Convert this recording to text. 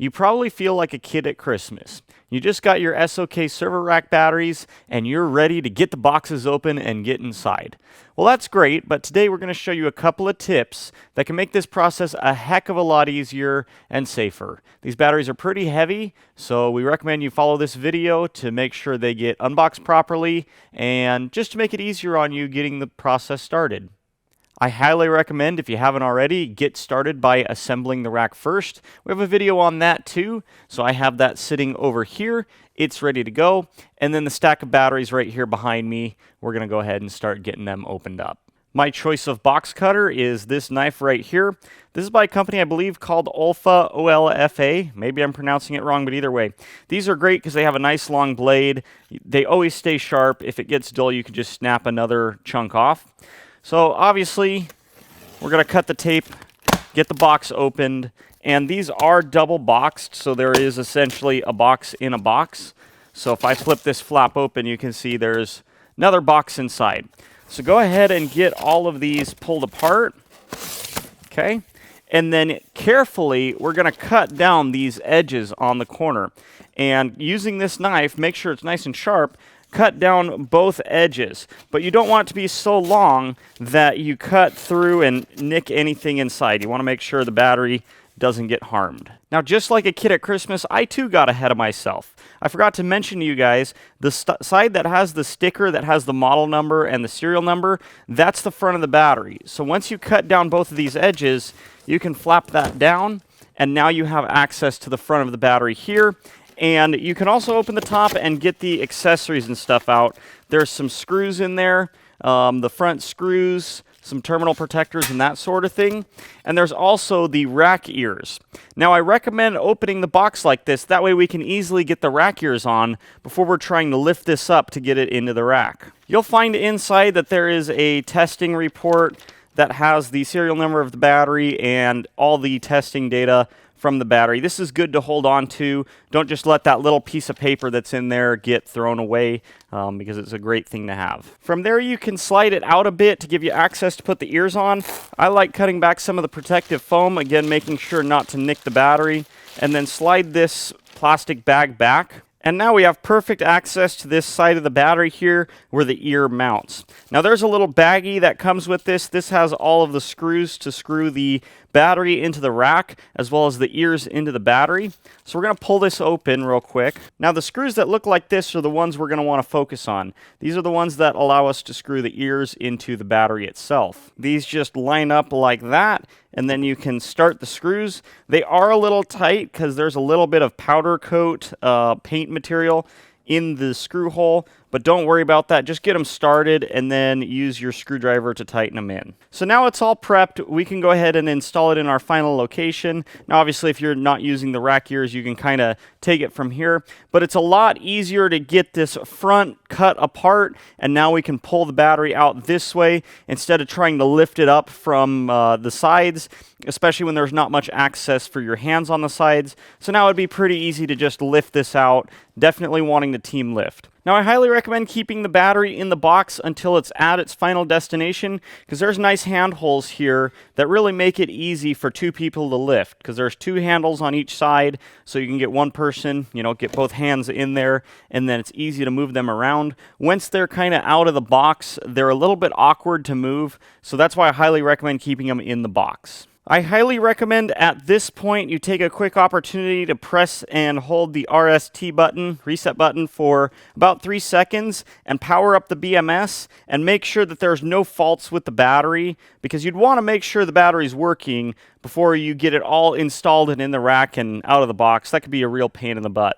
You probably feel like a kid at Christmas. You just got your SOK server rack batteries and you're ready to get the boxes open and get inside. Well, that's great, but today we're going to show you a couple of tips that can make this process a heck of a lot easier and safer. These batteries are pretty heavy, so we recommend you follow this video to make sure they get unboxed properly and just to make it easier on you getting the process started. I highly recommend, if you haven't already, get started by assembling the rack first. We have a video on that too, so I have that sitting over here. It's ready to go. And then the stack of batteries right here behind me, we're going to go ahead and start getting them opened up. My choice of box cutter is this knife right here. This is by a company I believe called Olfa, O-L-F-A. Maybe I'm pronouncing it wrong, but either way. These are great because they have a nice long blade. They always stay sharp. If it gets dull, you can just snap another chunk off. So obviously, we're going to cut the tape, get the box opened, and these are double boxed, so there is essentially a box in a box. So if I flip this flap open, you can see there's another box inside. So go ahead and get all of these pulled apart, okay? And then carefully, we're going to cut down these edges on the corner. And using this knife, make sure it's nice and sharp, cut down both edges, but you don't want it to be so long that you cut through and nick anything inside. You want to make sure the battery doesn't get harmed. Now, just like a kid at Christmas, I too got ahead of myself. I forgot to mention to you guys, the side that has the sticker that has the model number and the serial number, that's the front of the battery. So once you cut down both of these edges, you can flap that down, and now you have access to the front of the battery here. And you can also open the top and get the accessories and stuff out. There's some screws in there, the front screws, some terminal protectors and that sort of thing. And there's also the rack ears. Now I recommend opening the box like this, that way we can easily get the rack ears on before we're trying to lift this up to get it into the rack. You'll find inside that there is a testing report that has the serial number of the battery and all the testing data from the battery. This is good to hold on to. Don't just let that little piece of paper that's in there get thrown away because it's a great thing to have. From there, you can slide it out a bit to give you access to put the ears on. I like cutting back some of the protective foam, again, making sure not to nick the battery, and then slide this plastic bag back. And now we have perfect access to this side of the battery here where the ear mounts. Now there's a little baggie that comes with this. This has all of the screws to screw the battery into the rack as well as the ears into the battery. So we're going to pull this open real quick. Now the screws that look like this are the ones we're going to want to focus on. These are the ones that allow us to screw the ears into the battery itself. These just line up like that, and then you can start the screws. They are a little tight because there's a little bit of powder coat paint material in the screw hole, but don't worry about that. Just get them started and then use your screwdriver to tighten them in. So now it's all prepped. We can go ahead and install it in our final location. Now obviously if you're not using the rack ears, you can kind of take it from here, but it's a lot easier to get this front cut apart, and now we can pull the battery out this way instead of trying to lift it up from the sides, especially when there's not much access for your hands on the sides. So now it'd be pretty easy to just lift this out, definitely wanting the team lift. Now I highly recommend keeping the battery in the box until it's at its final destination, because there's nice handholds here that really make it easy for two people to lift, because there's two handles on each side, so you can get one person, get both hands in there, and then it's easy to move them around. Once they're kind of out of the box, they're a little bit awkward to move, so that's why I highly recommend keeping them in the box. I highly recommend at this point you take a quick opportunity to press and hold the RST button, reset button, for about 3 seconds and power up the BMS and make sure that there's no faults with the battery, because you'd want to make sure the battery's working before you get it all installed and in the rack and out of the box. That could be a real pain in the butt.